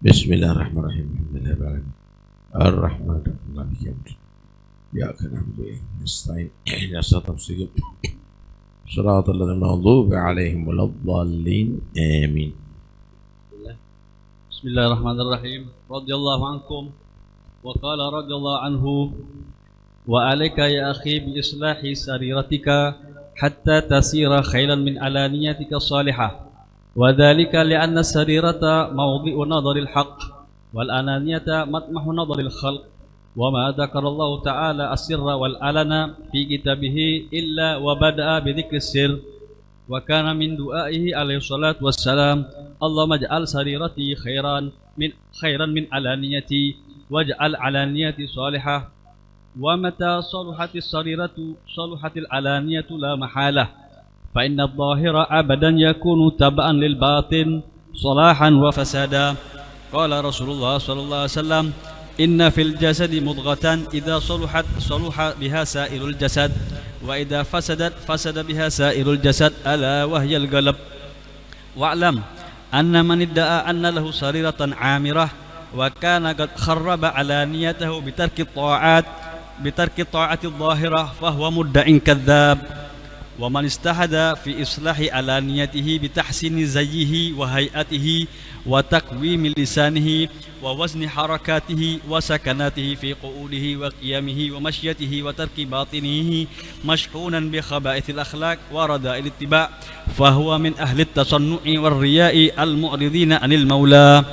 Bismillahirrahmanirrahim. Ar-Rahman Ar-Rahim. Ya na'budu wa iyyaka nasta'in. Ihdinas siratal mustaqim. Shiratal ladzina an'amta 'alaihim waladdallin. Amin. Bismillahirrahmanirrahim. Radhiyallahu ankum wa qala radhiyallahu anhu wa 'alaika ya akhi bi islahi sariratika hatta tasira khairan min alaniyatika salihah. وذلك لأن السريرة موضع نظر الحق والأنانية مطمح نظر الخلق وما ذكر الله تعالى السر والعلن في كتابه إلا وبدأ بذكر السر وكان من دعائه عليه الصلاة والسلام اللهم اجعل سريرتي خيرا من علانيتي واجعل علانيتي صالحة ومتى صلحت السريرة صلحت العلانية لا محالة فإن الظاهر أبدا يكون تبعا للباطن صلاحا وفسادا قال رسول الله صلى الله عليه وسلم إن في الجسد مضغة إذا صلحت صلح بها سائر الجسد وإذا فسدت فسد بها سائر الجسد ألا وهي القلب واعلم أن من ادعى أن له سريرة عامرة وكان قد خرب علانيته بترك الطاعات الظاهرة فهو مدع كذاب ومن استحد في إصلاح علانيته بتحسين زيه وهيئته وتقويم لسانه ووزن حركاته وسكناته في قعوده وقيامه ومشيته وترك باطنه مشحونا بخبائث الأخلاق ورذائل الاتباع فهو من أهل التصنع والرياء المعرضين عن المولى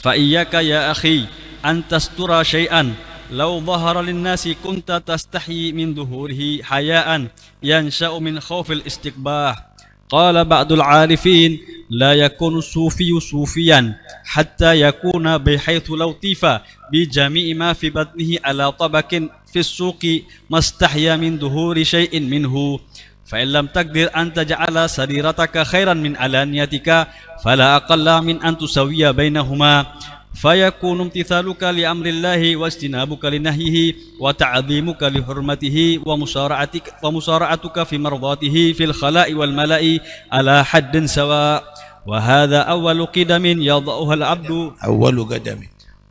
فإياك يا أخي أن تستر شيئا لو ظهر للناس كنت تستحي من ظهوره حياء ينشأ من خوف الاستقباح قال بعض العارفين لا يكون الصوفي صوفيا حتى يكون بحيث لو طيف بجميع ما في بطنه على طبق في السوق ما استحيا من ظهور شيء منه فإن لم تقدر أن تجعل سريرتك خيرا من علانيتك فلا أقل من أن تسوي بينهما فيكون امتثالك لأمر الله واجتنابك لنهيه وتعظيمك لحرمته ومسارعتك في مرضاته في الخلاء والملأ على حد سواء وهذا أول قدم يضعها العبد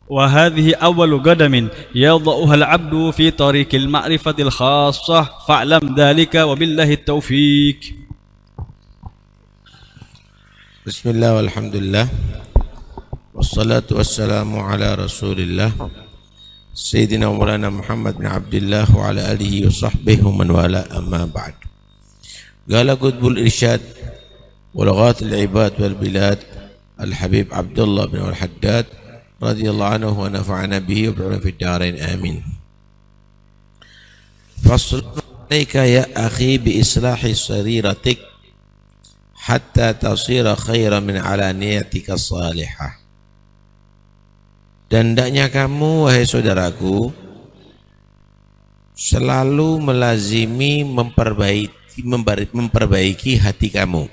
وهذه أول قدم يضعها العبد في طريق المعرفة الخاصة فاعلم ذلك وبالله التوفيق. بسم الله والحمد لله wassalatu wassalamu ala rasulillah Sayyidina Maulana Muhammad bin Abdullah wa ala alihi wa sahbihi wa man wala amma ba'd. Qala qutbul irsyad wa lughat al-ibad wal bilad al-habib Abdullah bin al-Haddad radhiyallahu anhu wa nafa'ana bihi wa bi'ana fid darain amin. Fasl alayka ya akhi bi islahi sariratik hatta tasira khairan min alaniyatika salihah. Dan hendaknya kamu, wahai saudaraku, selalu melazimi memperbaiki hati kamu,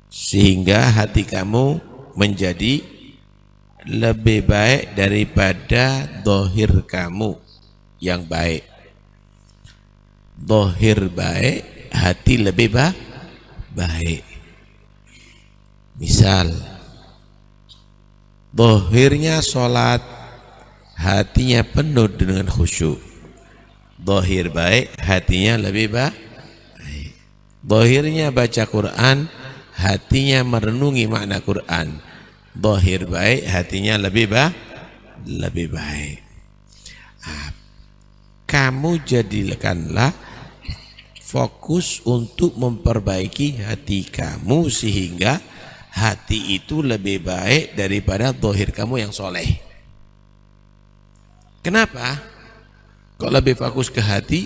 sehingga hati kamu menjadi lebih baik daripada zahir kamu yang baik. Zahir baik, hati lebih baik. Misal, zahirnya sholat, hatinya penuh dengan khusyuk. Zahir baik, hatinya lebih baik. Zahirnya baca Quran, hatinya merenungi makna Quran. Zahir baik, hatinya lebih baik. Kamu jadikanlah fokus untuk memperbaiki hati kamu sehingga hati itu lebih baik daripada zahir kamu yang soleh. Kenapa? Kok lebih fokus ke hati?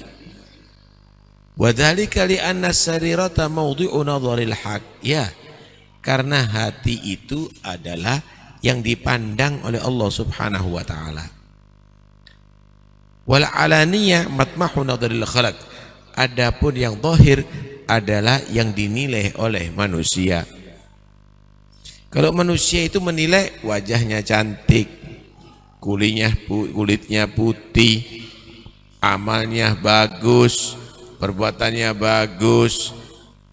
Wadzalika li'anna sarirata mawdi'u nadharil haq. Ya, karena hati itu adalah yang dipandang oleh Allah Subhanahu wa taala. Wal alaniyah matmahu nadharil khalaq. Adapun yang zahir adalah yang dinilai oleh manusia. Kalau manusia itu menilai wajahnya cantik, kulitnya putih, amalnya bagus, perbuatannya bagus,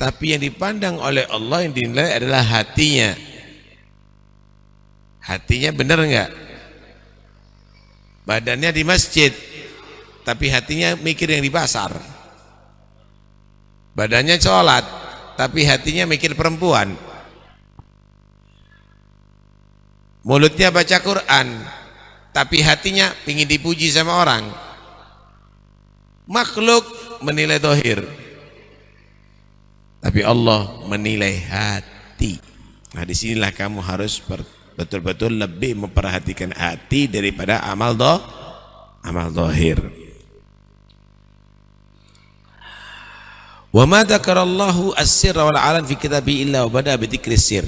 tapi yang dipandang oleh Allah yang dinilai adalah hatinya. Hatinya benar enggak? Badannya di masjid, tapi hatinya mikir yang di pasar. Badannya sholat, tapi hatinya mikir perempuan. Mulutnya baca Quran, tapi hatinya ingin dipuji sama orang. Makhluk menilai dohir, tapi Allah menilai hati. Nah, disinilah kamu harus betul-betul lebih memperhatikan hati daripada amal dohir. Wa ma dzakarallahu as-sirra wal 'alan fi kitabi illa wa bada bi dzikri sir.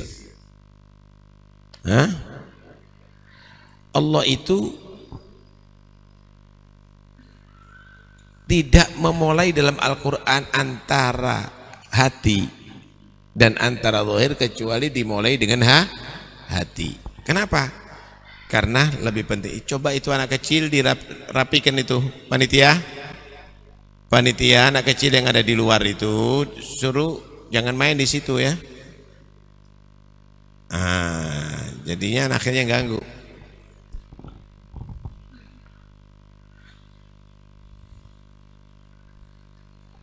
Allah itu tidak memulai dalam Al-Quran antara hati dan antara zahir kecuali dimulai dengan hati. Kenapa? Karena lebih penting. Coba itu anak kecil dirapikan itu panitia anak kecil yang ada di luar itu, suruh jangan main di situ ya. Jadinya anaknya ganggu.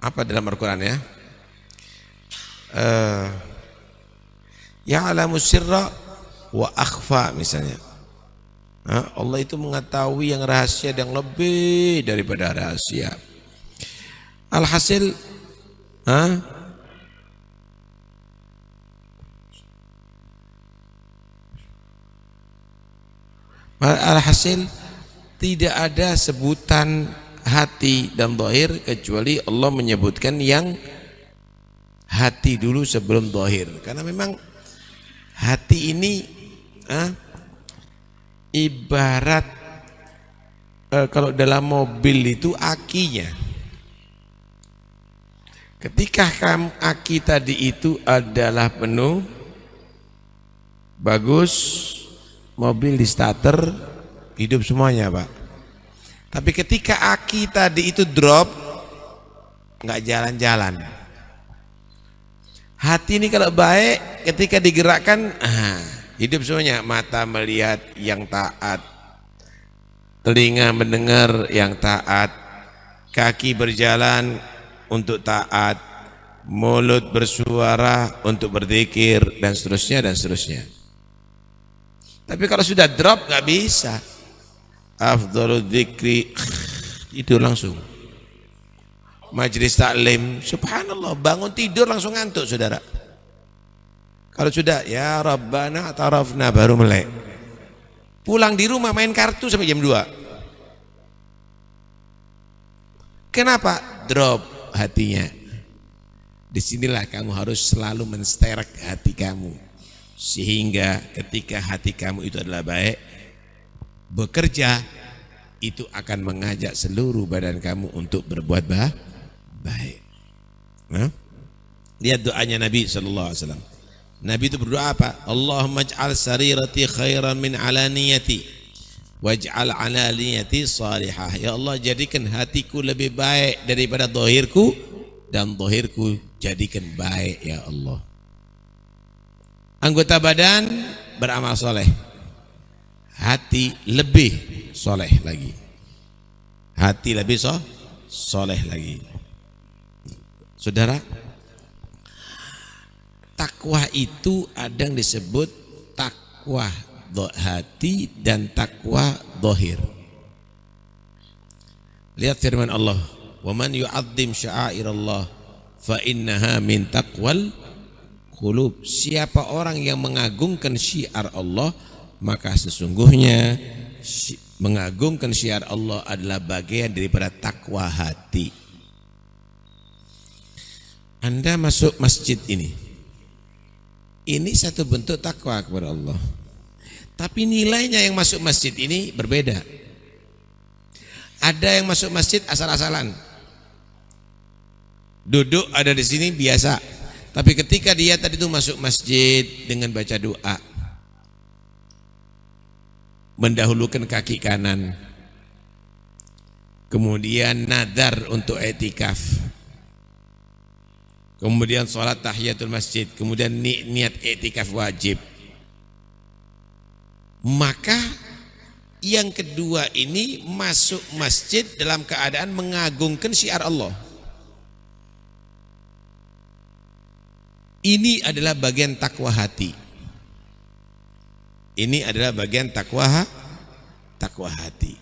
Apa dalam Al-Quran ya? Ya'lamu sirra wa akhfa misalnya. Allah itu mengetahui yang rahasia dan lebih daripada rahasia. Alhasil tidak ada sebutan hati dan zahir kecuali Allah menyebutkan yang hati dulu sebelum zahir. Karena memang hati ini ibarat kalau dalam mobil itu akinya. Ketika aki tadi itu adalah penuh, bagus, mobil di starter, hidup semuanya Pak. Tapi ketika aki tadi itu drop, nggak jalan-jalan. Hati ini kalau baik, ketika digerakkan, hidup semuanya. Mata melihat yang taat, telinga mendengar yang taat, kaki berjalan untuk taat, mulut bersuara untuk berzikir, dan seterusnya dan seterusnya. Tapi kalau sudah drop nggak bisa. Afdhalul dzikri itu langsung. Majelis taklim, subhanallah, bangun tidur langsung ngantuk saudara. Kalau sudah ya Rabbana tarafna baru melek. Pulang di rumah main kartu sampai jam 2. Kenapa? Drop hatinya. Disinilah kamu harus selalu mensterek hati kamu, sehingga ketika hati kamu itu adalah baik, bekerja itu akan mengajak seluruh badan kamu untuk berbuat baik. Lihat doanya Nabi SAW. Nabi itu berdoa apa? Allahumma ij'al sarirati khairan min alaniyati waj'al alaniyati salihah. Ya Allah, jadikan hatiku lebih baik daripada zahirku, dan zahirku jadikan baik ya Allah. Anggota badan beramal soleh, hati lebih soleh lagi, hati lebih soleh lagi. Saudara, takwa itu ada yang disebut takwa hati dan takwa zahir. Lihat firman Allah, wa man yu'azzim sya'airallah fa innaha min taqwal qulub. Siapa orang yang mengagungkan syiar Allah, maka sesungguhnya mengagungkan syiar Allah adalah bagian daripada takwa hati. Anda masuk masjid ini satu bentuk takwa kepada Allah. Tapi nilainya yang masuk masjid ini berbeda. Ada yang masuk masjid asal-asalan, duduk ada di sini biasa. Tapi ketika dia tadi itu masuk masjid dengan baca doa, mendahulukan kaki kanan, kemudian nadar untuk i'tikaf, kemudian sholat tahiyatul masjid, kemudian niat i'tikaf wajib. Maka yang kedua ini masuk masjid dalam keadaan mengagungkan syiar Allah. Ini adalah bagian takwa hati. Ini adalah bagian takwa hati.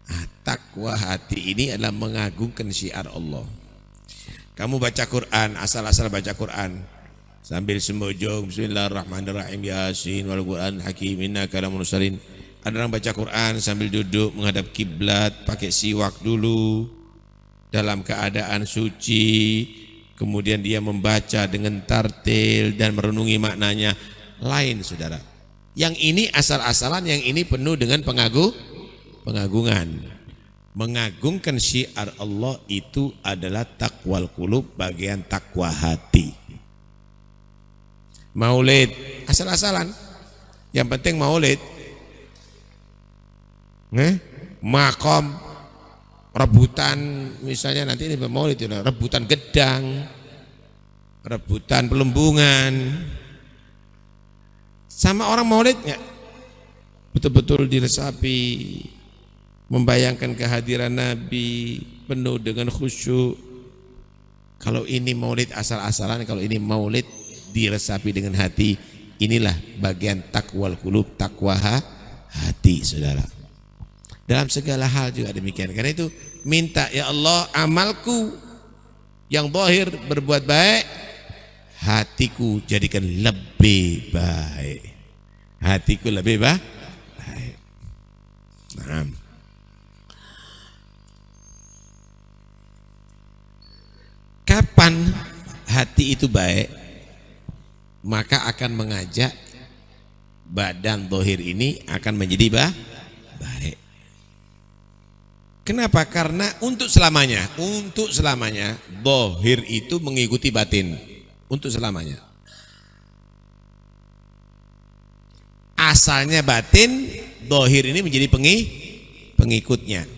Nah, takwa hati ini adalah mengagungkan syiar Allah. Kamu baca Quran, asal-asal baca Quran sambil semojong bismillahirrahmanirrahim yasin wal Quran hakim innaka lamunur salin. Ada orang baca Quran sambil duduk menghadap kiblat, pakai siwak dulu dalam keadaan suci, kemudian dia membaca dengan tartil dan merenungi maknanya. Lain saudara. Yang ini asal-asalan, yang ini penuh dengan pengagungan. Mengagungkan syiar Allah itu adalah takwal qulub, bagian takwa hati. Maulid asal-asalan, yang penting maulid. Makom rebutan, misalnya nanti ini maulid itu rebutan gedang, rebutan pelembungan. Sama orang maulidnya betul-betul diresapi, membayangkan kehadiran Nabi, penuh dengan khusyuk. Kalau ini maulid asal-asalan, kalau ini maulid diresapi dengan hati, inilah bagian takwal qulub, takwa hati saudara. Dalam segala hal juga demikian. Karena itu minta, ya Allah, amalku yang zahir berbuat baik, hatiku jadikan lebih baik. Hatiku lebih baik. Nah. Kapan hati itu baik, maka akan mengajak badan zahir ini akan menjadi baik. Kenapa? Karena untuk selamanya zahir itu mengikuti batin, untuk selamanya. Asalnya batin, zahir ini menjadi pengikutnya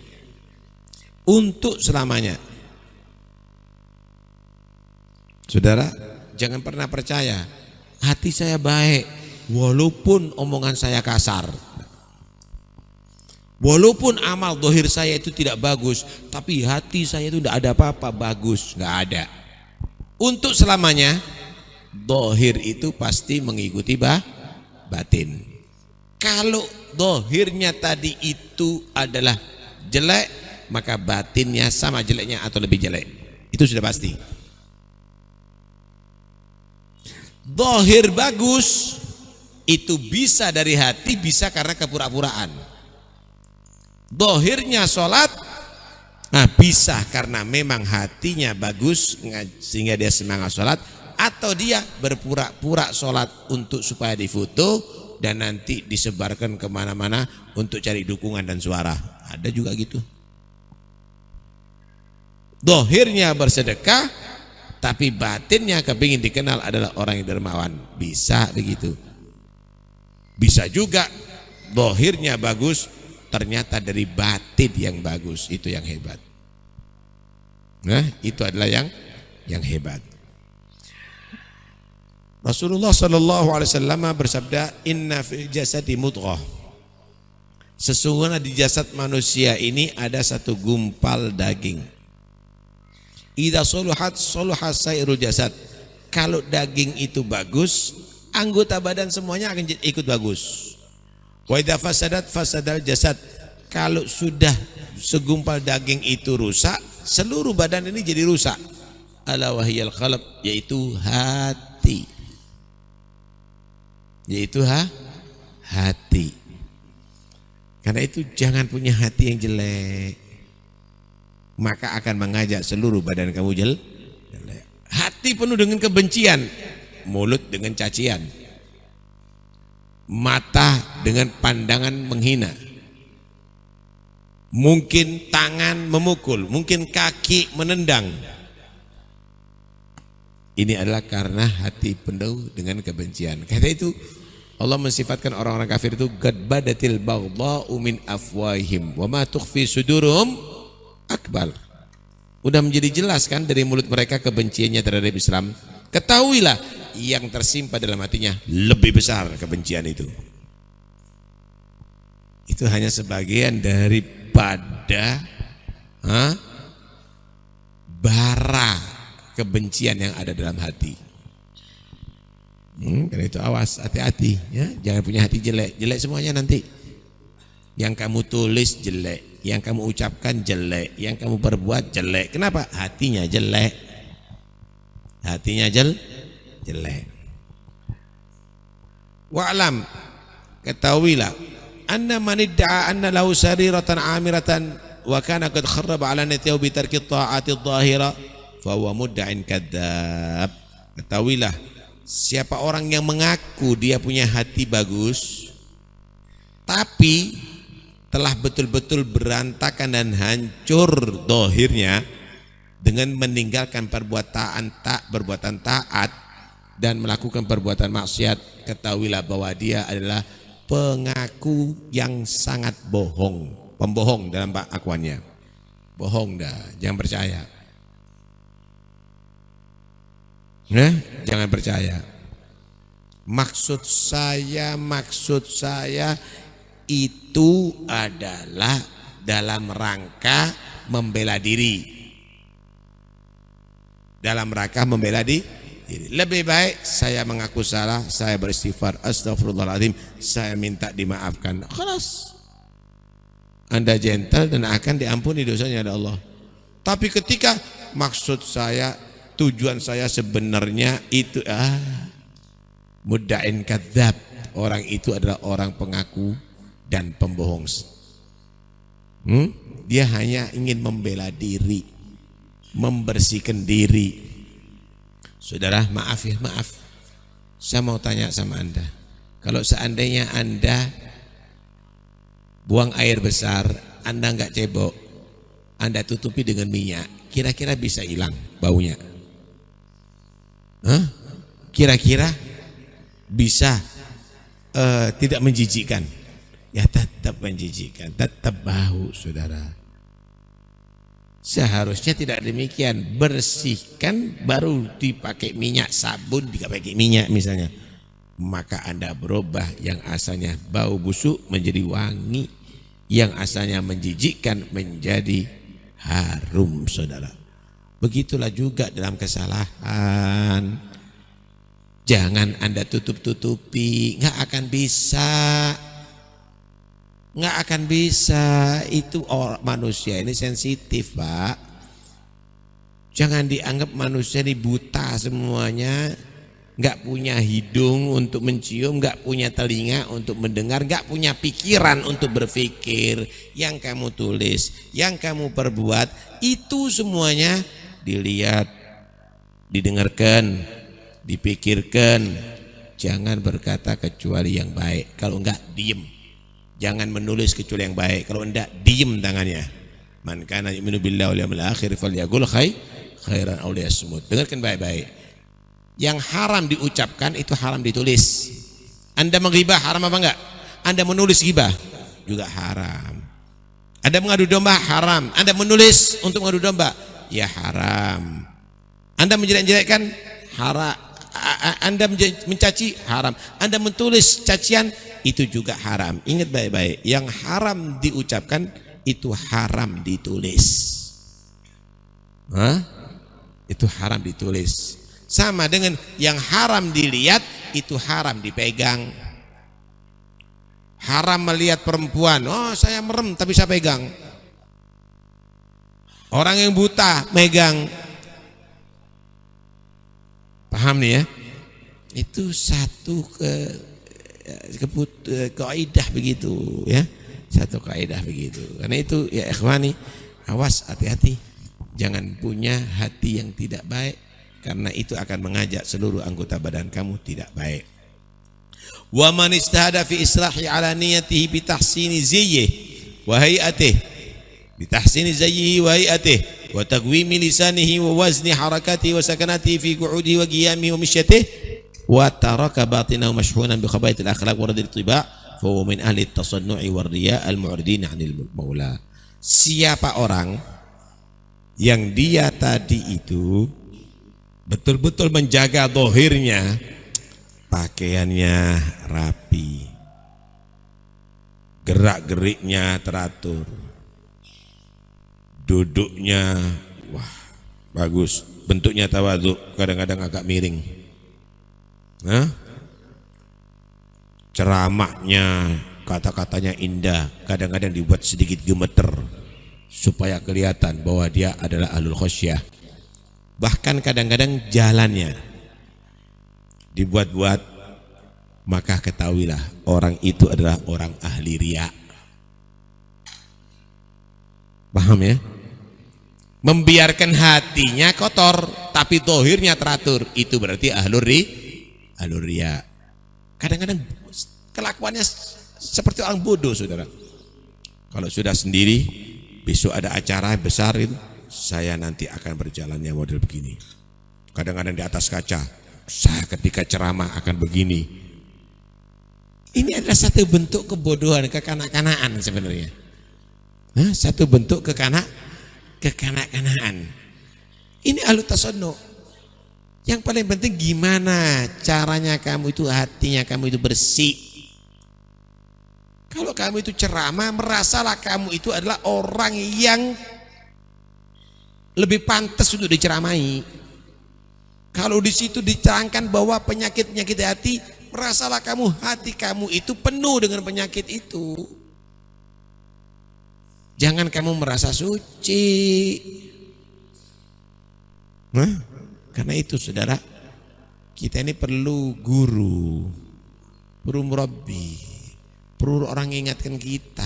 untuk selamanya. Saudara, jangan pernah percaya hati saya baik walaupun omongan saya kasar. Walaupun amal zahir saya itu tidak bagus, tapi hati saya itu tidak ada apa-apa, bagus, nggak ada. Untuk selamanya, zahir itu pasti mengikuti batin. Kalau zahirnya tadi itu adalah jelek, maka batinnya sama jeleknya atau lebih jelek. Itu sudah pasti. Zahir bagus itu bisa dari hati, bisa karena kepura-puraan. Zahirnya sholat, nah bisa karena memang hatinya bagus sehingga dia semangat sholat, atau dia berpura-pura sholat untuk supaya difoto dan nanti disebarkan kemana-mana untuk cari dukungan dan suara. Ada juga gitu. Zahirnya bersedekah, tapi batinnya kepingin dikenal adalah orang yang dermawan. Bisa begitu. Bisa juga zahirnya bagus, ternyata dari batin yang bagus, itu yang hebat. Nah, itu adalah yang hebat. Rasulullah sallallahu alaihi wasallam bersabda, "Inna fil jasadi mudghah." Sesungguhnya di jasad manusia ini ada satu gumpal daging. Idza soluhat soluha sairul jasad. Kalau daging itu bagus, anggota badan semuanya akan ikut bagus. Wa idza fasadat fasadal jasad. Kalau sudah segumpal daging itu rusak, seluruh badan ini jadi rusak. Ala wahiyal qalb, yaitu hati. Yaitu hati. Karena itu jangan punya hati yang jelek, maka akan mengajak seluruh badan kamu jelek. Hati penuh dengan kebencian, mulut dengan cacian, mata dengan pandangan menghina, mungkin tangan memukul, mungkin kaki menendang. Ini adalah karena hati penuh dengan kebencian. Karena itu Allah mensifatkan orang-orang kafir itu qad badatil baghdha'u min afwahihim wa ma tukhfi sudurum akbar. Udah menjadi jelas kan dari mulut mereka kebenciannya terhadap Islam. Ketahuilah yang tersimpan dalam hatinya lebih besar kebencian itu. Itu hanya sebagian daripada bara kebencian yang ada dalam hati. Karena itu awas, hati-hati ya, jangan punya hati jelek. Jelek semuanya nanti. Yang kamu tulis jelek, yang kamu ucapkan jelek, yang kamu perbuat jelek. Kenapa? Hatinya jelek. Hatinya jelek. Wa'lam, ketahuilah, anna man idda'a anna lahu sariratan amiratan wa kana qad kharraba ala niyatihi bi tarki ta'ati adh-dhahira fa huwa mudda'in kadzdzab. Ketahuilah, siapa orang yang mengaku dia punya hati bagus tapi telah betul-betul berantakan dan hancur dohirnya dengan meninggalkan perbuatan taat dan melakukan perbuatan maksiat, ketahuilah bahwa dia adalah pengaku yang sangat bohong, pembohong dalam pengakuannya. Bohong dah, jangan percaya. Jangan percaya. Maksud saya itu adalah dalam rangka membela diri. Dalam rangka membela diri. Lebih baik saya mengaku salah, saya beristighfar, astagfirullahaladzim, saya minta dimaafkan. Khalas. Anda gentle dan akan diampuni dosanya oleh Allah. Tapi ketika maksud saya, tujuan saya sebenarnya itu mudda'in kadzdzab, orang itu adalah orang pengaku dan pembohong. Dia hanya ingin membela diri, membersihkan diri. Saudara, maaf ya, maaf. Saya mau tanya sama Anda. Kalau seandainya Anda buang air besar, Anda enggak cebok, Anda tutupi dengan minyak, kira-kira bisa hilang baunya? Kira-kira bisa tidak menjijikkan? Ya tetap menjijikkan, tetap bau, saudara. Seharusnya tidak demikian. Bersihkan baru dipakai minyak, sabun dipakai minyak misalnya. Maka Anda berubah, yang asalnya bau busuk menjadi wangi, yang asalnya menjijikkan menjadi harum, saudara. Begitulah juga dalam kesalahan. Jangan Anda tutup-tutupi, nggak akan bisa. Nggak akan bisa. Itu manusia ini sensitif, Pak. Jangan dianggap manusia ini buta semuanya, nggak punya hidung untuk mencium, nggak punya telinga untuk mendengar, nggak punya pikiran untuk berpikir. Yang kamu tulis, yang kamu perbuat, itu semuanya dilihat, didengarkan, dipikirkan. Jangan berkata kecuali yang baik. Kalau enggak, diem. Jangan menulis kecuali yang baik. Kalau enggak, diem tangannya. Man kana yu'minu billahi wal yawmil akhir falyaqul khairan aw liyasmut. Dengarkan baik-baik. Yang haram diucapkan itu haram ditulis. Anda menggibah haram apa enggak? Anda menulis gibah juga haram. Anda mengadu domba haram. Anda menulis untuk mengadu domba ya haram. Anda menjelek-jelekkan haram. Anda mencaci haram. Anda menulis cacian itu juga haram. Ingat baik-baik, yang haram diucapkan itu haram ditulis. Itu haram ditulis. Sama dengan yang haram dilihat itu haram dipegang. Haram melihat perempuan, oh saya merem tapi saya pegang. Orang yang buta megang. Paham nih ya? Itu satu kaidah begitu ya. Satu kaidah begitu. Karena itu ya ikhwani, awas, hati-hati. Jangan punya hati yang tidak baik, karena itu akan mengajak seluruh anggota badan kamu tidak baik. Wa man istahada fi islahi ala niyatihi bi tahsini ziyhi wa hay'atihi, bi tahsini ziyhi wa hay'atihi wa taqwimi lisanihi wa wazni harakatihi wa sakanatihi fi qu'udihi wa qiyamihi wa mishyatihi wa taraka batinahu mashhunan bi khabaitil akhlaq wa radil tiba' fa huwa min ahli at-tasannu'i war riya' al-mu'ridin 'anil maula. Siapa orang yang dia tadi itu betul-betul menjaga zahirnya, pakaiannya rapi, gerak-geriknya teratur, duduknya wah bagus, bentuknya tawadhu, kadang-kadang agak miring. Ceramahnya, kata-katanya indah, kadang-kadang dibuat sedikit gemeter supaya kelihatan bahwa dia adalah ahlul khosyah. Bahkan kadang-kadang jalannya dibuat-buat, maka ketahuilah orang itu adalah orang ahli riya. Paham ya? Membiarkan hatinya kotor tapi zahirnya teratur, itu berarti ahlul riya. Kadang-kadang kelakuannya seperti orang bodoh, saudara. Kalau sudah sendiri, besok ada acara besar itu, saya nanti akan berjalannya model begini. Kadang-kadang di atas kaca, saya ketika ceramah akan begini. Ini adalah satu bentuk kebodohan, kekanak-kanaan sebenarnya. Satu bentuk kekanak-kanaan. Ini ahlu tasannu. Yang paling penting gimana caranya kamu itu, hatinya kamu itu bersih. Kalau kamu itu ceramah, merasalah kamu itu adalah orang yang lebih pantas untuk diceramahi. Kalau di situ diterangkan bahwa penyakit-penyakit hati, merasalah kamu, hati kamu itu penuh dengan penyakit itu. Jangan kamu merasa suci. Karena itu saudara, kita ini perlu guru, perlu murabbi, perlu orang yang ingatkan kita.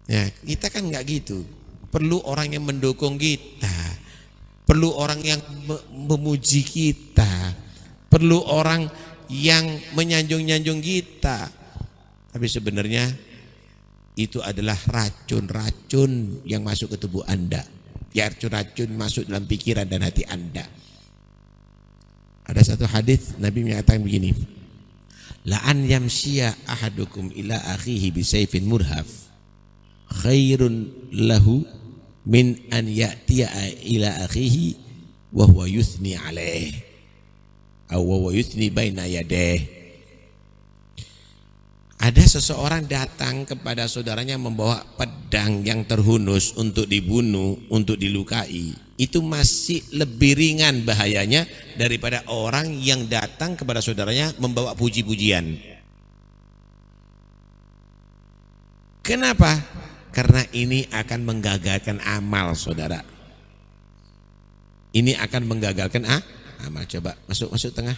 Ya, kita kan nggak gitu. Perlu orang yang mendukung kita, perlu orang yang memuji kita, perlu orang yang menyanjung-nyanjung kita. Tapi sebenarnya itu adalah racun-racun yang masuk ke tubuh Anda. Ya, racun-racun masuk dalam pikiran dan hati Anda. Ada satu hadis Nabi mengatakan begini, la an yamshiya ahadukum ila akhihi bisayfin murhaf khairun lahu min an ya'tiya ila akhihi wa huwa yuthni alaih aw wa huwa yuthni baina yadayh. Ada seseorang datang kepada saudaranya membawa pedang yang terhunus untuk dibunuh, untuk dilukai. Itu masih lebih ringan bahayanya daripada orang yang datang kepada saudaranya membawa puji-pujian. Kenapa? Karena ini akan menggagalkan amal, saudara. Ini akan menggagalkan amal. Coba masuk tengah.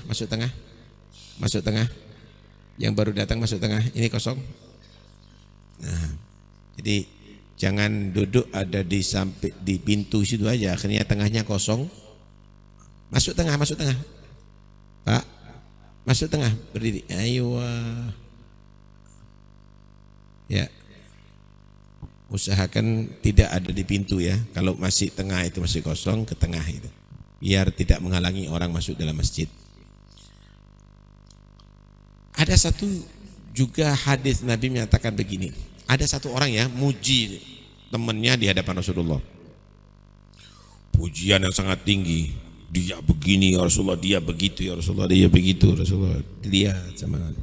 Yang baru datang masuk tengah, ini kosong. Nah, jadi jangan duduk ada di samping di pintu situ aja, akhirnya tengahnya kosong. Masuk tengah. Pak, masuk tengah, berdiri. Ayo. Ya. Usahakan tidak ada di pintu ya. Kalau masih tengah itu masih kosong, ke tengah itu. Biar tidak menghalangi orang masuk dalam masjid. Ada satu juga hadis Nabi menyatakan begini. Ada satu orang ya muji temannya di hadapan Rasulullah. Pujian yang sangat tinggi. Dia begini ya Rasulullah, dia begitu ya Rasulullah, dia begitu Rasulullah. Lihat sama Nabi.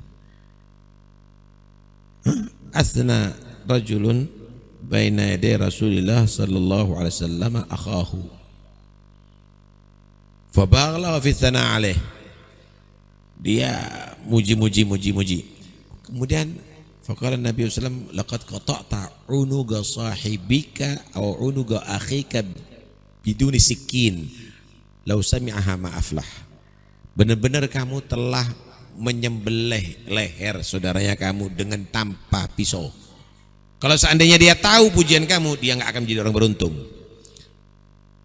Asna rajulun baina yaday Rasulillah sallallahu alaihi wasallam akhahu. Fabaghala fi thana alaih. Dia muji. Kemudian faqala Nabi sallallahu alaihi wasallam laqad qata'ta unuga sahibika aw unuga akhika biduni sikin law sami'aha ma aflah. Benar-benar kamu telah menyembelih leher saudaranya kamu dengan tanpa pisau. Kalau seandainya dia tahu pujian kamu, dia enggak akan menjadi orang beruntung.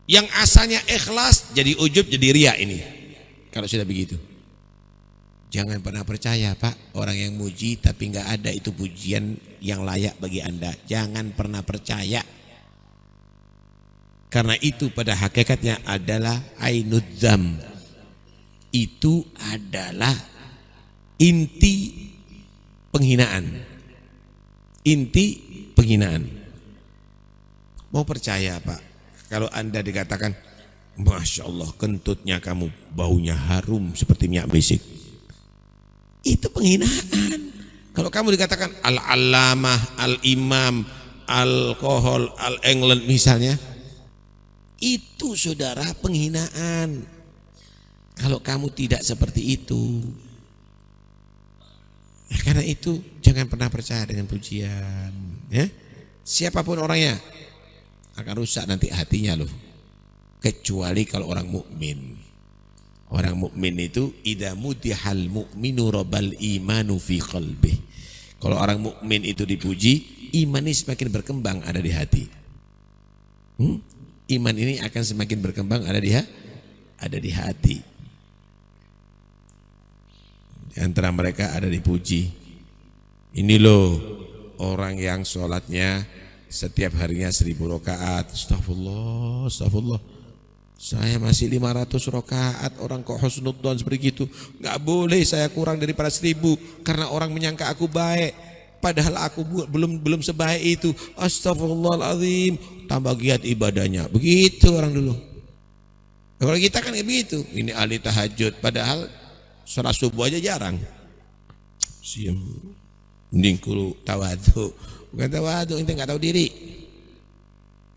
Yang asalnya ikhlas jadi ujub, jadi riya ini. Kalau sudah begitu. Jangan pernah percaya Pak, orang yang muji tapi enggak ada itu pujian yang layak bagi Anda. Jangan pernah percaya. Karena itu pada hakikatnya adalah ainudzam. Itu adalah inti penghinaan. Inti penghinaan. Mau percaya Pak, kalau Anda dikatakan Masya Allah kentutnya kamu baunya harum seperti minyak misik, itu penghinaan. Kalau kamu dikatakan al-allamah, al-imam, al-kohol, al-England misalnya, itu saudara penghinaan. Kalau kamu tidak seperti itu, ya, karena itu jangan pernah percaya dengan pujian. Ya, siapapun orangnya akan rusak nanti hatinya loh. Kecuali kalau orang mukmin. Orang mukmin itu idza mudihal mu'minu rabal imanu fi qalbih. Kalau orang mukmin itu dipuji, iman ini semakin berkembang ada di hati. Iman ini akan semakin berkembang ada di hati. Di antara mereka ada dipuji. Ini loh orang yang sholatnya setiap harinya 1000 rakaat. Astagfirullah, astagfirullah. Saya masih 500 rakaat, orang kok husnudzon seperti itu. Gak boleh saya kurang daripada 1000 karena orang menyangka aku baik. Padahal aku belum sebaik itu. Astagfirullahaladzim. Tambah giat ibadahnya. Begitu orang dulu. Kalau kita kan begitu. Ini ahli tahajud. Padahal sholat subuh aja jarang. Siam. Mending kudu tawadhu. Bukan tawadhu, itu gak tahu diri.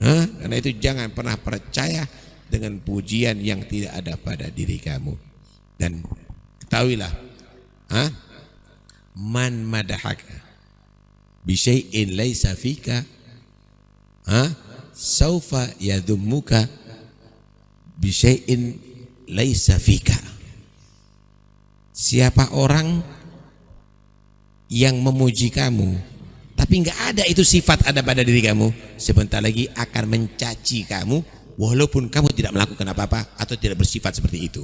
Karena itu jangan pernah percaya dengan pujian yang tidak ada pada diri kamu. Dan ketahuilah, man madahaka bi syai'in laisa fika, saufa yadhummuka bi syai'in laisa fika. Siapa orang yang memuji kamu tapi enggak ada itu sifat ada pada diri kamu, sebentar lagi akan mencaci kamu walaupun kamu tidak melakukan apa-apa atau tidak bersifat seperti itu.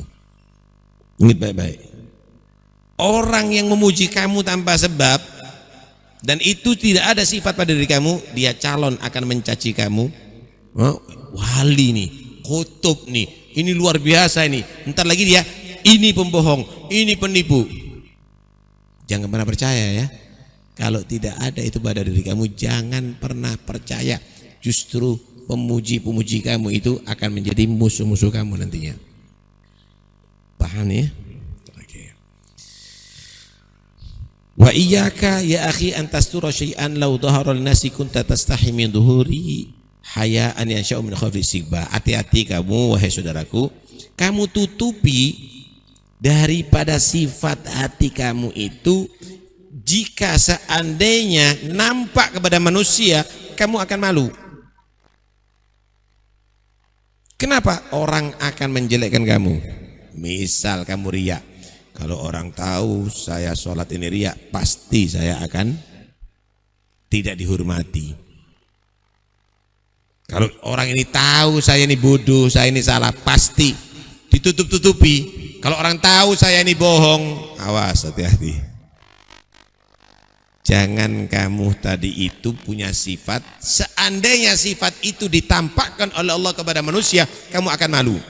Ingat baik-baik. Orang yang memuji kamu tanpa sebab dan itu tidak ada sifat pada diri kamu, dia calon akan mencaci kamu. Wali nih, kutub nih, ini luar biasa ini. Ntar lagi dia, ini pembohong, ini penipu. Jangan pernah percaya ya. Kalau tidak ada itu pada diri kamu, jangan pernah percaya. Justru pemuji-pemuji kamu itu akan menjadi musuh-musuh kamu nantinya. Paham ya? Oke. Wa iyyaka ya akhi an tastura syai'an law dhahara an-nasi kunta tastahi min dhuhuri haya'an yasha'u min khafi sigba. Hati-hati kamu wahai saudaraku, kamu tutupi daripada sifat hati kamu itu. Jika seandainya nampak kepada manusia, kamu akan malu. Kenapa? Orang akan menjelekkan kamu. Misal kamu riya, kalau orang tahu saya sholat ini riya, pasti saya akan tidak dihormati. Kalau orang ini tahu saya ini bodoh, saya ini salah, pasti ditutup-tutupi. Kalau orang tahu saya ini bohong, awas, hati-hati. Jangan kamu tadi itu punya sifat, seandainya sifat itu ditampakkan oleh Allah kepada manusia, kamu akan malu.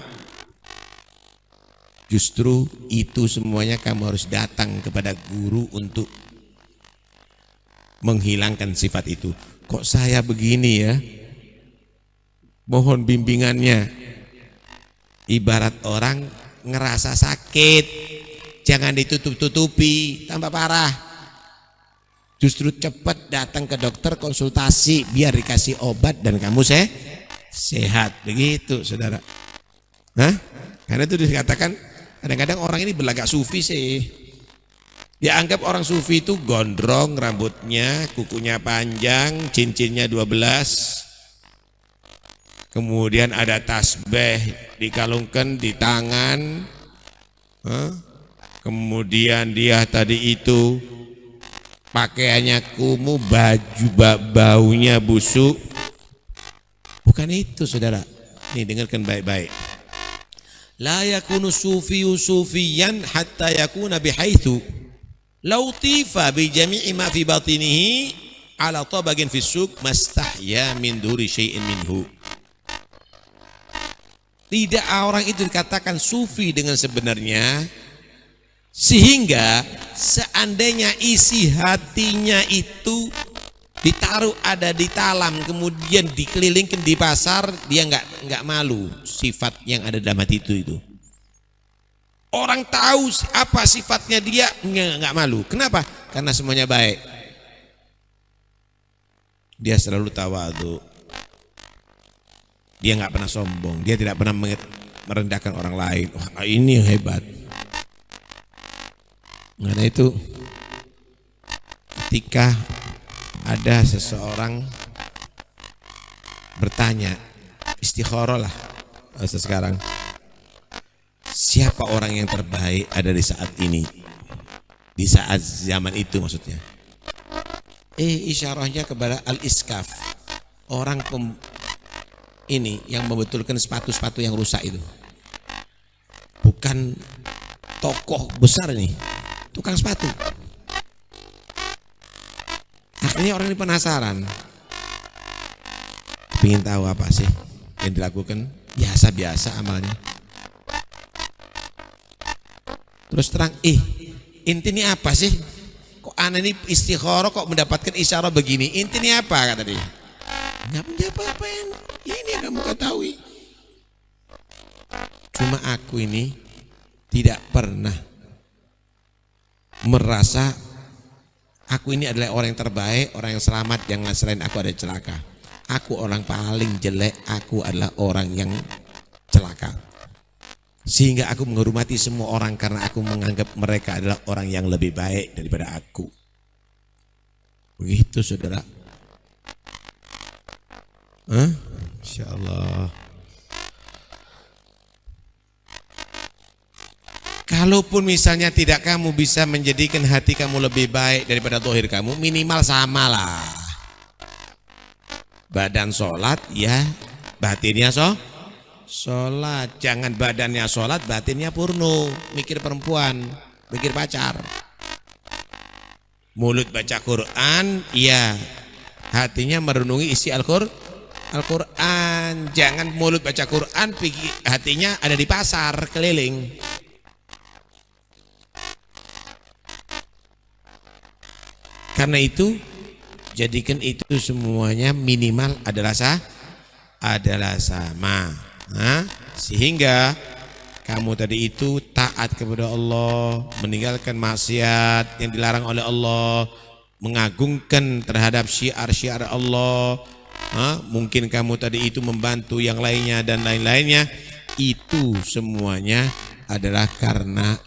Justru itu semuanya kamu harus datang kepada guru untuk menghilangkan sifat itu. Kok saya begini ya? Mohon bimbingannya. Ibarat orang ngerasa sakit, jangan ditutup-tutupi, tambah parah. Justru cepat datang ke dokter, konsultasi biar dikasih obat dan kamu sehat. Begitu saudara. Karena itu dikatakan kadang-kadang orang ini berlagak sufi sih. Dianggap orang sufi itu gondrong rambutnya, kukunya panjang, cincinnya 12. Kemudian ada tasbih dikalungkan di tangan. Kemudian dia tadi itu pakaiannya kumuh, baunya busuk. Bukan itu saudara. Nih dengarkan baik-baik. La yakunu sufiyu sufiyan hatta yakuna bihaitsu law tifa bi jami'i ma fi batinihi ala tabagin fi suq mastahya min duri syai'in minhu. Tidak orang itu dikatakan sufi dengan sebenarnya sehingga seandainya isi hatinya itu ditaruh ada di talam kemudian dikelilingkan di pasar, dia nggak malu sifat yang ada dalam hati itu. Orang tahu apa sifatnya dia nggak malu. Kenapa? karena semuanya baik. Dia selalu tawadhu. Dia nggak pernah sombong. Dia tidak pernah merendahkan orang lain. Wah, ini yang hebat. Karena itu ketika ada seseorang bertanya, istikharah lah sekarang, siapa orang yang terbaik ada di saat ini, di saat zaman itu maksudnya. Isyarahnya kepada al-iskaf, orang ini yang membetulkan sepatu-sepatu yang rusak itu. Bukan tokoh besar nih, tukang sepatu. Akhirnya orang ini penasaran, ingin tahu apa sih yang dilakukan. Biasa-biasa amalnya. Terus terang, intinya apa sih? Kok anak ini istikharah kok mendapatkan isyarah begini? Intinya apa kata dia? Nggak punya apa-apain. Ini yang kamu ketahui. Cuma aku ini tidak pernah merasa aku ini adalah orang yang terbaik, orang yang selamat, yang selain aku ada celaka. Aku orang paling jelek, aku adalah orang yang celaka. Sehingga aku menghormati semua orang karena aku menganggap mereka adalah orang yang lebih baik daripada aku. Begitu saudara. Insya Allah. Kalaupun misalnya tidak kamu bisa menjadikan hati kamu lebih baik daripada zahir kamu, minimal samalah. Badan sholat ya, batinnya sholat. Jangan badannya sholat, batinnya purno, mikir perempuan, mikir pacar. Mulut baca Quran, ya, hatinya merenungi isi Al-Quran. Jangan mulut baca Quran, hatinya ada di pasar keliling. Karena itu jadikan itu semuanya minimal adalah sama. Sehingga kamu tadi itu taat kepada Allah, meninggalkan maksiat yang dilarang oleh Allah, mengagungkan terhadap syiar-syiar Allah. Mungkin kamu tadi itu membantu yang lainnya dan lain-lainnya. Itu semuanya adalah karena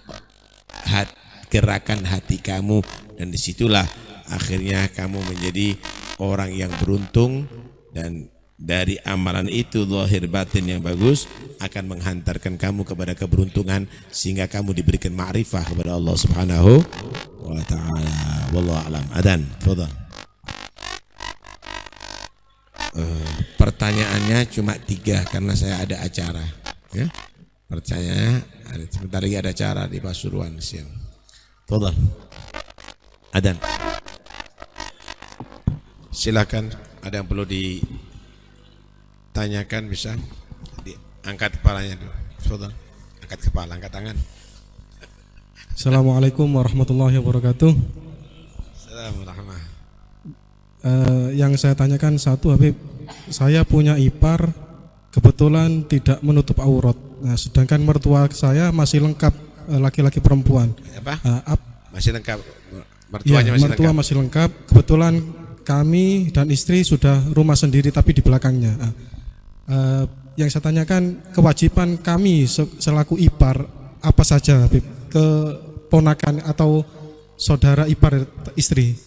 gerakan hati kamu, dan disitulah akhirnya kamu menjadi orang yang beruntung, dan dari amalan itu zahir batin yang bagus akan menghantarkan kamu kepada keberuntungan sehingga kamu diberikan ma'rifah kepada Allah Subhanahu wa taala. Wallahu a'lam. Adzan, fadhal. Pertanyaannya cuma 3 karena saya ada acara, ya. Pertanyaannya sebentar lagi ada acara di Pasuruan siang. Fadhal. Adzan. Silakan, ada yang perlu ditanyakan bisa diangkat kepalanya dulu. Saudara, angkat kepala, angkat tangan. Assalamualaikum warahmatullahi wabarakatuh. Assalamualaikum. Yang saya tanyakan satu, Habib, saya punya ipar kebetulan tidak menutup aurat. Nah, sedangkan mertua saya masih lengkap, laki-laki perempuan. Apa? Masih lengkap. Mertuanya ya, mertua masih lengkap. Kebetulan kami dan istri sudah rumah sendiri tapi di belakangnya. Yang saya tanyakan, kewajiban kami selaku ipar apa saja, Habib, ke ponakan atau saudara ipar istri.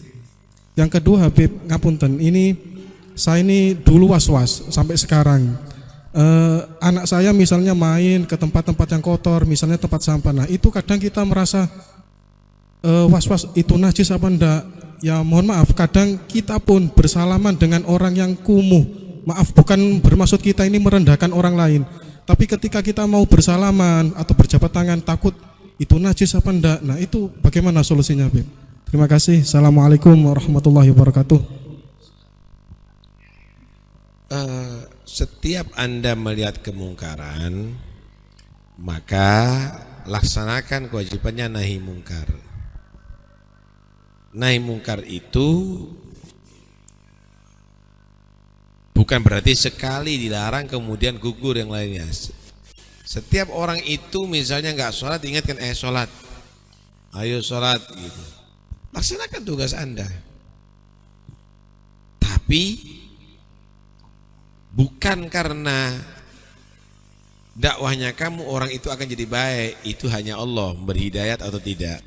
Yang kedua, Habib, ngapunten, saya ini dulu was-was sampai sekarang. Anak saya misalnya main ke tempat-tempat yang kotor, misalnya tempat sampah. Nah, itu kadang kita merasa was-was, itu najis apa enggak. Ya mohon maaf, kadang kita pun bersalaman dengan orang yang kumuh. Maaf, bukan bermaksud kita ini merendahkan orang lain, tapi ketika kita mau bersalaman atau berjabat tangan takut itu najis apa enggak. Nah, itu bagaimana solusinya, Bib? Terima kasih. Assalamualaikum warahmatullahi wabarakatuh. Setiap Anda melihat kemungkaran, maka laksanakan kewajibannya nahi mungkar. Nahi mungkar itu bukan berarti sekali dilarang kemudian gugur yang lainnya. Setiap orang itu misalnya nggak sholat, ingatkan sholat, ayo sholat gitu. laksanakan tugas Anda. Tapi bukan karena dakwahnya kamu orang itu akan jadi baik, itu hanya Allah memberi hidayat atau tidak.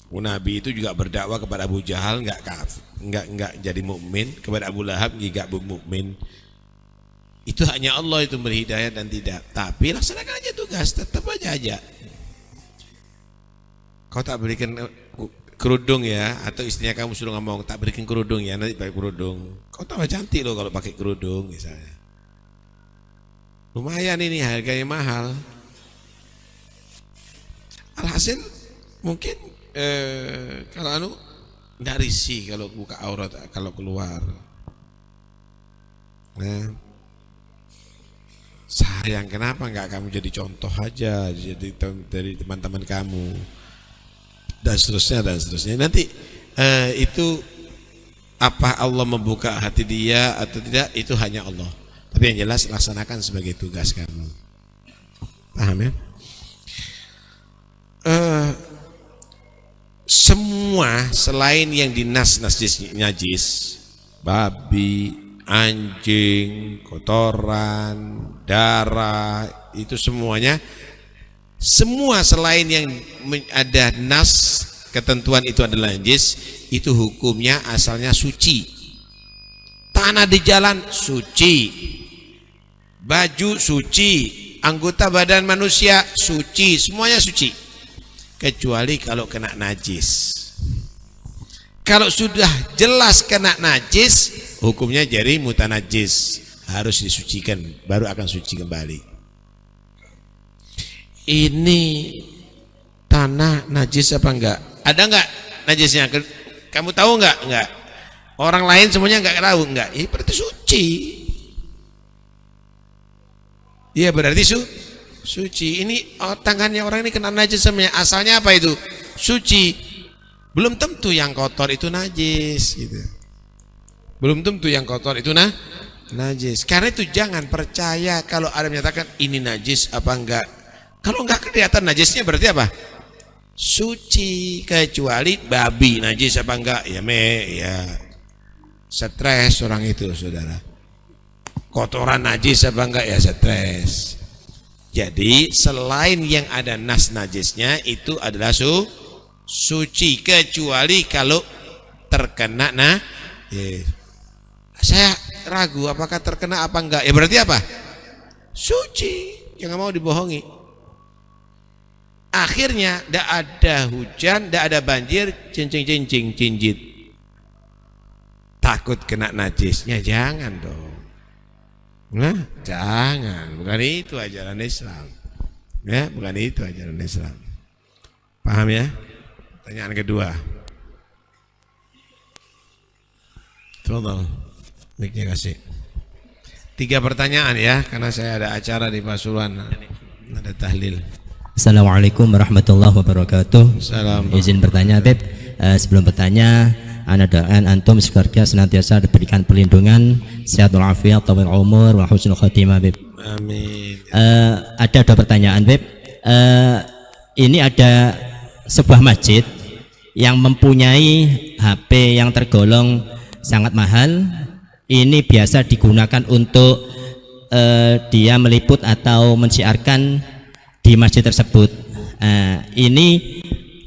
Nabi itu juga berdakwah kepada Abu Jahal enggak jadi mukmin, kepada Abu Lahab enggak mukmin. Itu hanya Allah itu memberi hidayat dan tidak. Tapi laksanakan aja tugas, tetap aja. Kau tak berikan kerudung ya, atau istrinya kamu suruh ngomong tak berikan kerudung ya, nanti pakai kerudung. Kau tambah cantik loh kalau pakai kerudung misalnya. Lumayan ini harganya mahal. Alhasil mungkin kalau enggak risih kalau buka aurat kalau keluar. Nah, sayang kenapa enggak kamu jadi contoh aja jadi dari teman-teman kamu dan seterusnya. Nanti itu apa Allah membuka hati dia atau tidak itu hanya Allah. Tapi yang jelas laksanakan sebagai tugas kamu. Paham ya? Semua selain yang dinas najis, babi, anjing, kotoran, darah, itu semuanya, semua selain yang ada nas ketentuan itu adalah najis, itu hukumnya asalnya suci. Tanah di jalan suci, baju suci, anggota badan manusia suci, semuanya suci. Kecuali kalau kena najis. Kalau sudah jelas kena najis, hukumnya jadi mutanajis, harus disucikan, baru akan suci kembali. Ini tanah najis apa enggak? Ada enggak najisnya? Kamu tahu enggak? Enggak. Orang lain semuanya enggak tahu, enggak. Ini berarti suci. Iya berarti suci. Ini tangannya orang ini kena najis semuanya. Asalnya apa itu? Suci. Belum tentu yang kotor itu najis gitu. Belum tentu yang kotor itu najis. Karena itu jangan percaya kalau ada menyatakan ini najis apa enggak. Kalau enggak kelihatan najisnya berarti apa? Suci. Kecuali babi najis apa enggak? Ya stres orang itu saudara. Kotoran najis apa enggak? Ya stres. Jadi selain yang ada nas najisnya itu adalah suci, kecuali kalau terkena saya ragu apakah terkena apa enggak, ya berarti apa? Suci, jangan mau dibohongi. Akhirnya tidak ada hujan, tidak ada banjir, cincin cinjit, takut kena najisnya, jangan dong. Nah, jangan, bukan itu ajaran Islam. Ya, bukan itu ajaran Islam. Paham ya? Pertanyaan kedua. Tolong, mic-nya kasih. 3 pertanyaan ya, karena saya ada acara di Pasuruan, ada tahlil. Assalamualaikum warahmatullahi wabarakatuh. Salam. Izin bertanya, Beb. Sebelum bertanya, ana doakan antum sekeluarga senantiasa diberikan perlindungan, sehat walafiat, tawil umur, wa husnul khotimah, Beb. Amin. Ada 2 pertanyaan, Beb. Ini ada sebuah masjid yang mempunyai HP yang tergolong sangat mahal. Ini biasa digunakan untuk dia meliput atau mensiarkan di masjid tersebut. Ini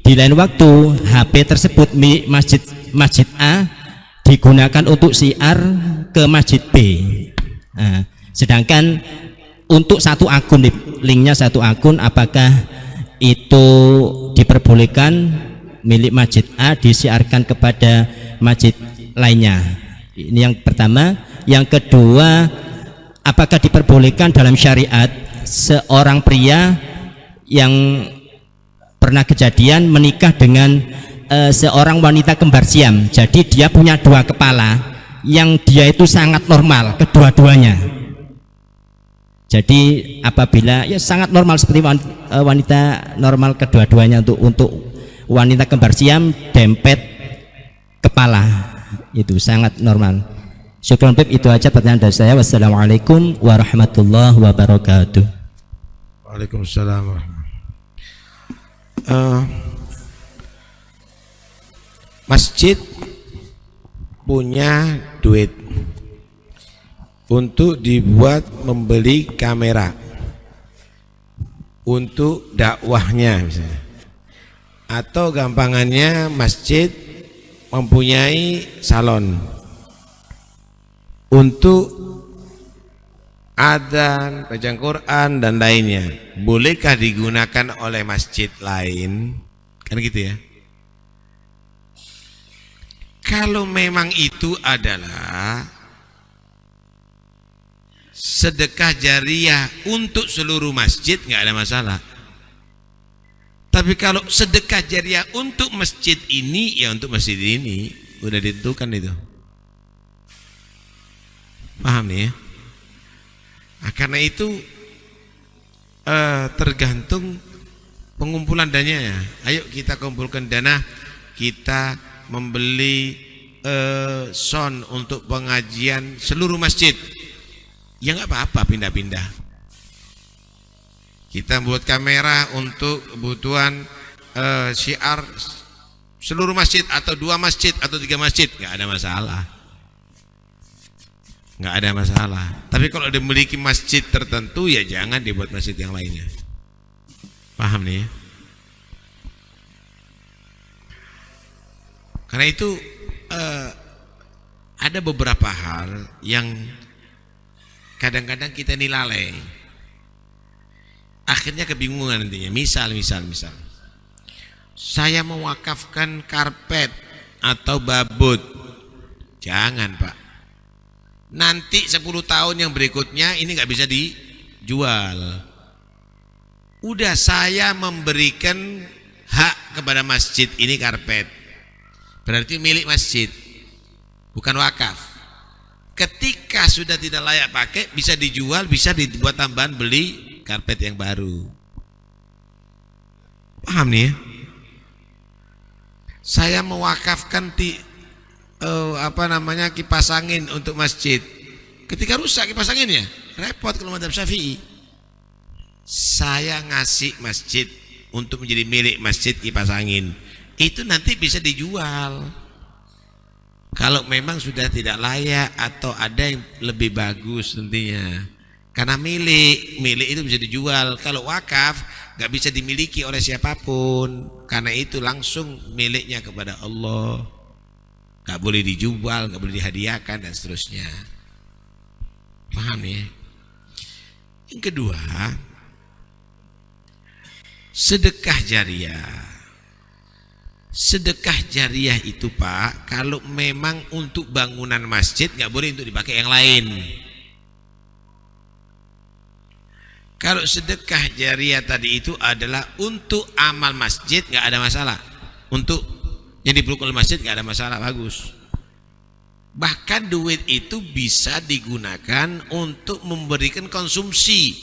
di lain waktu HP tersebut milik masjid A digunakan untuk siar ke masjid B. Sedangkan untuk satu akun, linknya satu akun, apakah itu diperbolehkan milik masjid A disiarkan kepada masjid lainnya? Ini yang pertama. Yang kedua, apakah diperbolehkan dalam syariat seorang pria yang pernah kejadian menikah dengan seorang wanita kembar siam, jadi dia punya 2 kepala yang dia itu sangat normal kedua-duanya. Jadi apabila ya sangat normal seperti wanita normal kedua-duanya, untuk wanita kembar siam dempet kepala itu sangat normal. Syukran, Beb, itu aja pertanyaan dari saya. Wassalamualaikum warahmatullahi wabarakatuh. Waalaikumsalam warahmatullahi. masjid punya duit untuk dibuat membeli kamera untuk dakwahnya misalnya, atau gampangannya masjid mempunyai salon untuk adzan, bacaan Quran dan lainnya. Bolehkah digunakan oleh masjid lain? Kan gitu ya. Kalau memang itu adalah sedekah jariah untuk seluruh masjid, nggak ada masalah. Tapi kalau sedekah jariah untuk masjid ini, ya untuk masjid ini udah ditentukan itu. Paham nih ya? Nah, karena itu tergantung pengumpulan dananya. Ayo kita kumpulkan dana, kita membeli sound untuk pengajian seluruh masjid. Ya nggak apa-apa, pindah-pindah. Kita buat kamera untuk kebutuhan syiar seluruh masjid atau 2 masjid atau 3 masjid, nggak ada masalah. Nggak ada masalah. Tapi kalau dimiliki masjid tertentu, ya jangan dibuat masjid yang lainnya. Paham nih ya? Karena itu ada beberapa hal yang kadang-kadang kita ini lalai, akhirnya kebingungan nantinya. Misal saya mewakafkan karpet atau babut, jangan Pak, nanti 10 tahun yang berikutnya ini nggak bisa dijual. Udah saya memberikan hak kepada masjid ini karpet, berarti milik masjid, bukan wakaf. Ketika sudah tidak layak pakai, bisa dijual, bisa dibuat tambahan, beli karpet yang baru. Paham nih ya? Saya mewakafkan kipas angin untuk masjid. Ketika rusak kipas anginnya, repot kalau madzhab Syafi'i. Saya ngasih masjid untuk menjadi milik masjid kipas angin. Itu nanti bisa dijual. Kalau memang sudah tidak layak atau ada yang lebih bagus tentunya. Karena milik itu bisa dijual. Kalau wakaf nggak bisa dimiliki oleh siapapun. Karena itu langsung miliknya kepada Allah. Nggak boleh dijual, nggak boleh dihadiahkan dan seterusnya. Paham ya? Yang kedua, sedekah jariah. Sedekah jariah itu Pak, kalau memang untuk bangunan masjid nggak boleh untuk dipakai yang lain. Kalau sedekah jariah tadi itu adalah untuk amal masjid, nggak ada masalah. Untuk yang dipeluk oleh masjid nggak ada masalah, bagus. Bahkan duit itu bisa digunakan untuk memberikan konsumsi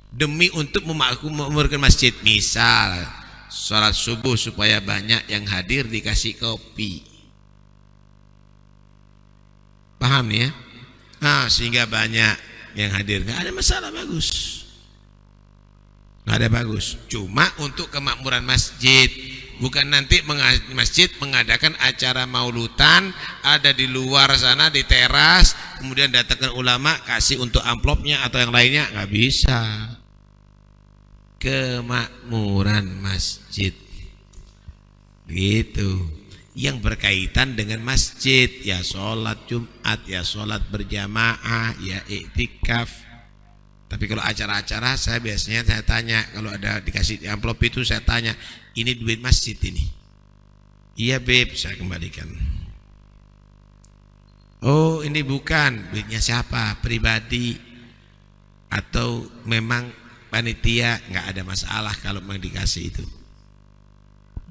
demi untuk memakmurkan masjid. Misal sholat subuh supaya banyak yang hadir dikasih kopi. Paham ya? Nah, sehingga banyak yang hadir, nggak ada masalah, bagus. Nggak ada bagus. Cuma untuk kemakmuran masjid, bukan nanti masjid mengadakan acara maulutan, ada di luar sana di teras, kemudian datangkan ulama kasih untuk amplopnya atau yang lainnya, nggak bisa. Kemakmuran masjid gitu, yang berkaitan dengan masjid, ya sholat Jumat, ya sholat berjamaah, ya iktikaf. Tapi kalau acara-acara saya biasanya saya tanya, kalau ada dikasih amplop itu saya tanya, ini duit masjid ini? Iya Beb, saya kembalikan. Oh ini bukan, duitnya siapa? Pribadi atau memang panitia? Nggak ada masalah kalau memang dikasih itu.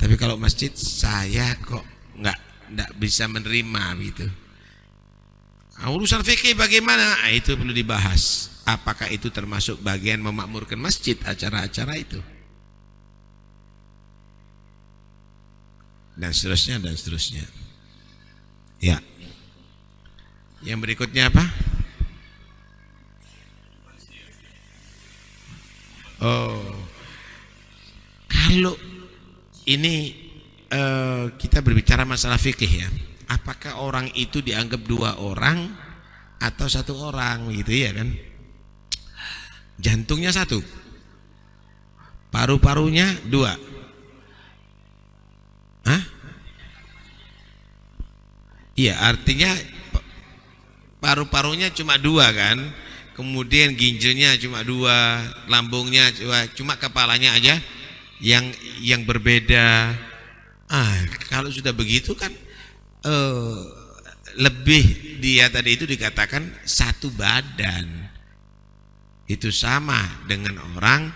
Tapi kalau masjid saya kok nggak bisa menerima gitu. Nah, urusan fikih bagaimana? Nah, itu perlu dibahas. Apakah itu termasuk bagian memakmurkan masjid, acara-acara itu? Dan seterusnya dan seterusnya. Ya. Yang berikutnya apa? Oh, kalau ini kita berbicara masalah fikih ya. Apakah orang itu dianggap 2 orang atau 1 orang gitu ya kan? Jantungnya 1, paru-parunya 2. Hah? Iya, artinya paru-parunya cuma 2 kan? Kemudian ginjalnya cuma 2, lambungnya cuma kepalanya aja yang berbeda. Kalau sudah begitu kan lebih dia tadi itu dikatakan 1 badan. Itu sama dengan orang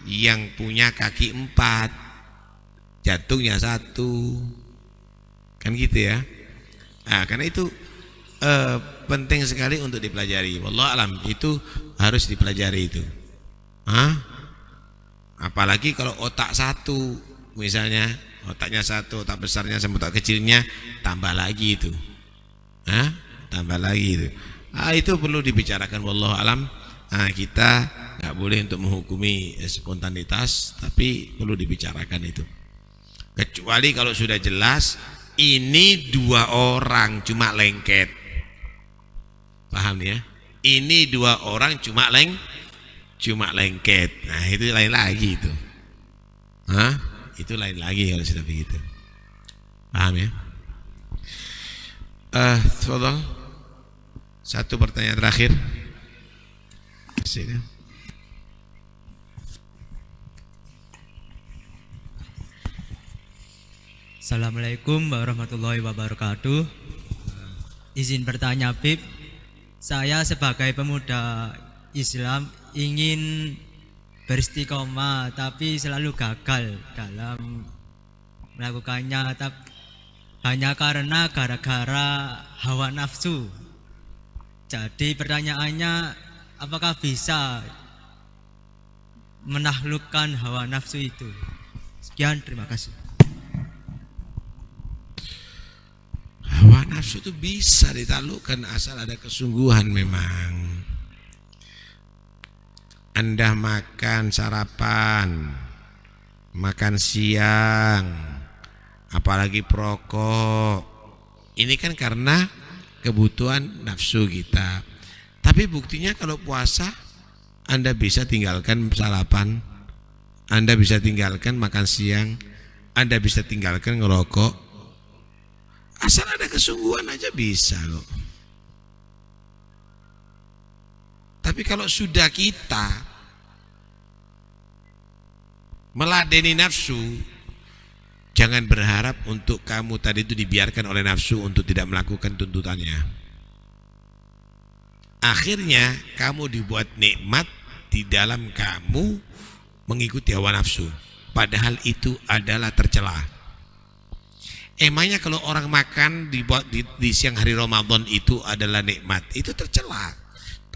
yang punya kaki 4, jantungnya 1, kan gitu ya. Karena itu penting sekali untuk dipelajari. Wallahu alam, itu harus dipelajari itu. Apalagi kalau otak 1 misalnya, otaknya 1, otak besarnya sama otak kecilnya, tambah lagi itu. Tambah lagi itu. Itu perlu dibicarakan. Wallahu alam. Kita nggak boleh untuk menghukumi spontanitas, tapi perlu dibicarakan itu. Kecuali kalau sudah jelas ini 2 orang cuma lengket, paham ya? Ini 2 orang cuma lengket. Nah itu lain lagi itu. Itu lain lagi kalau sudah begitu. Paham ya? Tafadhal. 1 pertanyaan terakhir. Sini. Assalamualaikum warahmatullahi wabarakatuh. Izin bertanya, Bib. Saya sebagai pemuda Islam ingin beristiqomah tapi selalu gagal dalam melakukannya, hanya karena gara-gara hawa nafsu. Jadi pertanyaannya, apakah bisa menaklukkan hawa nafsu itu? Sekian, terima kasih. Hawa nafsu itu bisa ditaklukkan asal ada kesungguhan memang. Anda makan sarapan, makan siang, apalagi perokok, ini kan karena kebutuhan nafsu kita. Tapi buktinya kalau puasa Anda bisa tinggalkan sarapan, Anda bisa tinggalkan makan siang, Anda bisa tinggalkan ngerokok. Asal ada kesungguhan aja bisa loh. Tapi kalau sudah kita meladeni nafsu, jangan berharap untuk kamu tadi itu dibiarkan oleh nafsu untuk tidak melakukan tuntutannya. Akhirnya kamu dibuat nikmat di dalam kamu mengikuti hawa nafsu, padahal itu adalah tercela. Emangnya kalau orang makan di siang hari Ramadan itu adalah nikmat, itu tercela.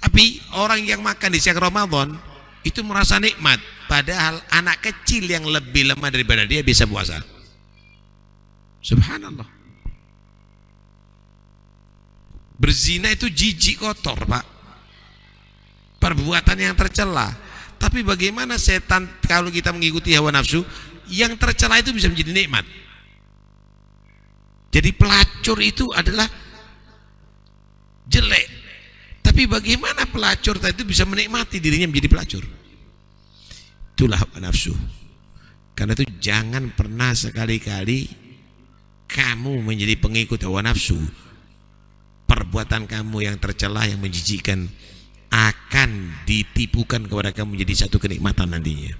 Tapi orang yang makan di siang Ramadan itu merasa nikmat, padahal anak kecil yang lebih lemah daripada dia bisa puasa. Subhanallah. Berzina itu jijik, kotor, Pak. Perbuatan yang tercela. Tapi bagaimana setan kalau kita mengikuti hawa nafsu, yang tercela itu bisa menjadi nikmat. Jadi pelacur itu adalah jelek. Tapi bagaimana pelacur itu bisa menikmati dirinya menjadi pelacur? Itulah hawa nafsu. Karena itu jangan pernah sekali-kali kamu menjadi pengikut hawa nafsu. Perbuatan kamu yang tercela, yang menjijikkan, akan ditipukan kepada kamu menjadi satu kenikmatan nantinya.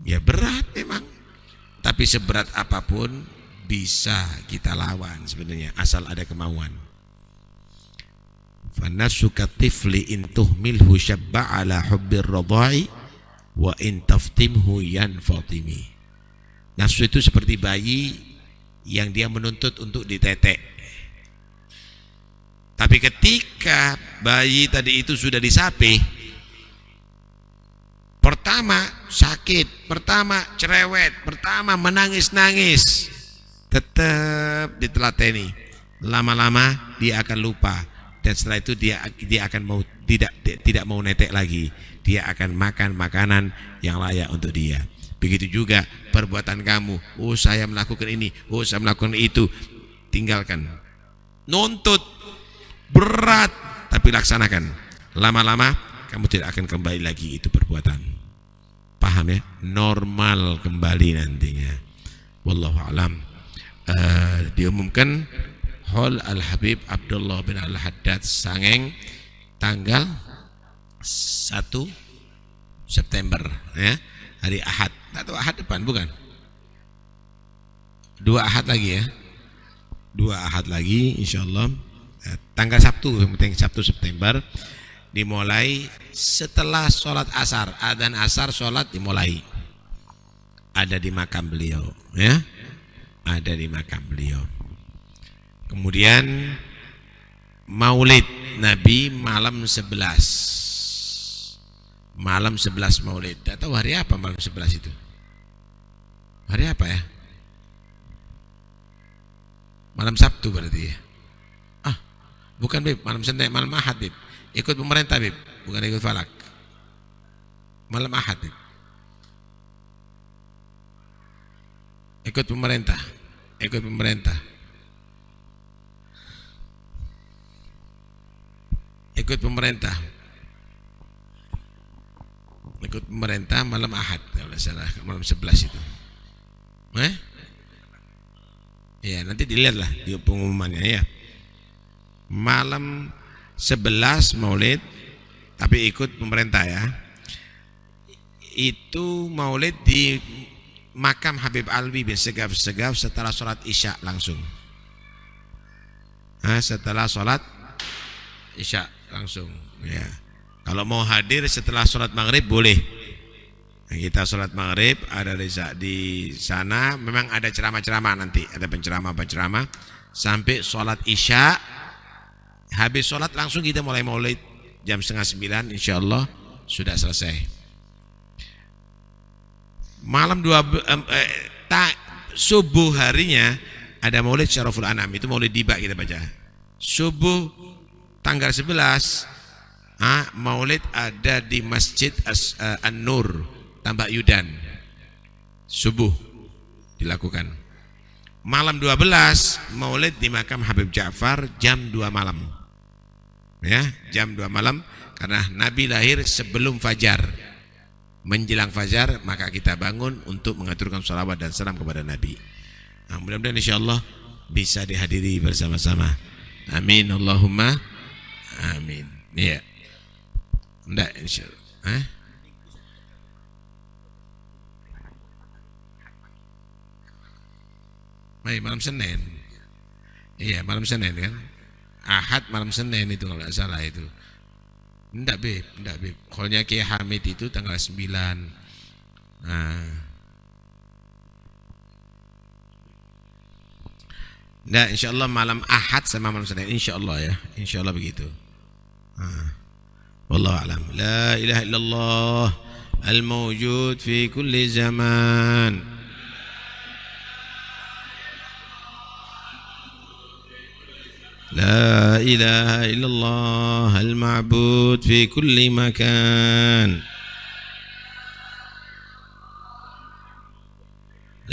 Ya berat memang, tapi seberat apapun bisa kita lawan sebenarnya, asal ada kemauan. Fanafsu katifli in tuhmilhu syabba ala hubbir radha'i wa in taftimhu yanfatimi. Nafsu itu seperti bayi yang dia menuntut untuk ditetek. Tapi ketika bayi tadi itu sudah disapih, pertama sakit, pertama cerewet, pertama menangis-nangis, tetap ditelateni. Lama-lama dia akan lupa, dan setelah itu dia akan mau tidak mau netek lagi. Dia akan makan makanan yang layak untuk dia. Begitu juga perbuatan kamu. Oh saya melakukan ini, oh saya melakukan itu. Tinggalkan. Nuntut berat tapi laksanakan. Lama-lama kamu tidak akan kembali lagi itu perbuatan. Paham ya? Normal kembali nantinya. Wallahu alam. Diumumkan Hall Al-Habib Abdullah bin Al-Haddad Sangeng tanggal 1 September ya, hari Ahad atau Ahad depan bukan? 2 Ahad lagi ya. 2 Ahad lagi insyaallah. Tanggal Sabtu, yang penting Sabtu September, dimulai setelah sholat asar, adzan asar sholat dimulai. Ada di makam beliau ya. Ada di makam beliau. Kemudian Maulid Nabi malam 11. Malam 11 Maulid. Tidak tahu hari apa malam 11 itu? Hari apa ya? Malam Sabtu berarti ya? Ah, bukan Bib, malam Senin, malam Ahad Bib. Ikut pemerintah Bib, bukan ikut falak. Malam Ahad Bib. Ikut pemerintah. Ikut pemerintah. Ikut pemerintah. Ikut pemerintah malam Ahad kalau salah, malam 11 itu. Ya nanti dilihatlah di pengumumannya ya. Malam 11 Maulid tapi ikut pemerintah ya. Itu Maulid di makam Habib Alwi bin Segaf setelah sholat Isya langsung. Setelah sholat Isya langsung ya. Kalau mau hadir setelah sholat maghrib boleh. Kita sholat maghrib ada di sana, memang ada ceramah-ceramah nanti, ada penceramah sampai sholat Isya. Habis sholat langsung kita mulai maulid jam 8:30 insyaallah sudah selesai. Malam subuh harinya ada maulid Syaraful Anam, itu maulid Diba kita baca. Subuh tanggal 11 maulid ada di Masjid An-Nur Tambak Yudan. Subuh dilakukan. Malam 12 maulid di makam Habib Ja'far jam 2 malam. Ya, jam 2 malam karena Nabi lahir sebelum fajar. Menjelang fajar maka kita bangun untuk mengaturkan salawat dan salam kepada Nabi. Mudah-mudahan insyaallah bisa dihadiri bersama-sama. Amin Allahumma amin. Ya. Enggak insyaallah. Malam Senin. Iya, malam Senin kan. Ahad malam Senin itu kalau enggak salah itu. Enggak Beb. Kolnya Kiai Hamid itu tanggal 9. Nah, insyaallah malam Ahad sama malam Senin insyaallah ya. Insyaallah begitu. Wallahu a'lam. La ilaha illallah al-mawjud fi kulli zaman. لا إله إلا الله المعبود في كل مكان.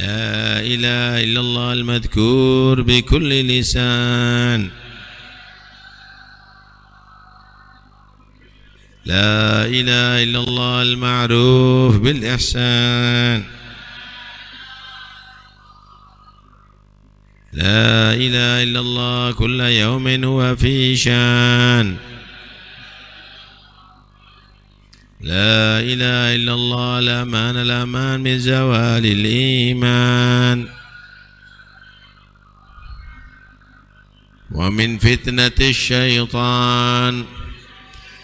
لا إله إلا الله المذكور بكل لسان. لا إله إلا الله المعروف بالإحسان. لا إله إلا الله كل يوم هو في شان. لا إله إلا الله الأمان من زوال الإيمان ومن فتنة الشيطان.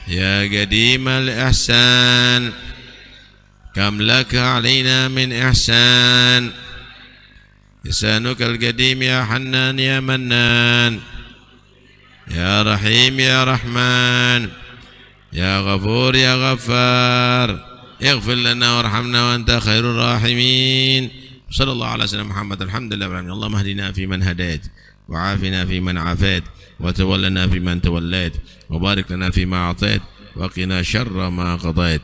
يا قديم الإحسان كم لك علينا من إحسان. لسانك القديم يا حنان يا منان يا رحيم يا رحمن يا غفور يا غفار اغفر لنا وارحمنا وأنت خير الراحمين. صلى الله على سيدنا محمد. الحمد لله رب العالمين. اللهم اهدنا فيمن هديت وعافنا فيمن عافيت وتولنا فيمن توليت وبارك لنا فيما أعطيت وقنا شر ما قضيت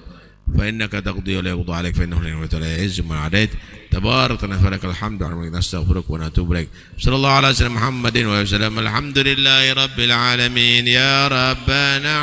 فإنك تقضي ولا يقضى عليك فإنه لا يعز من عاديت تبارك فلك الحمد على نستغفرك ونتوب إليك صلى الله على سيدنا محمد وسلم الحمد لله رب العالمين يا ربنا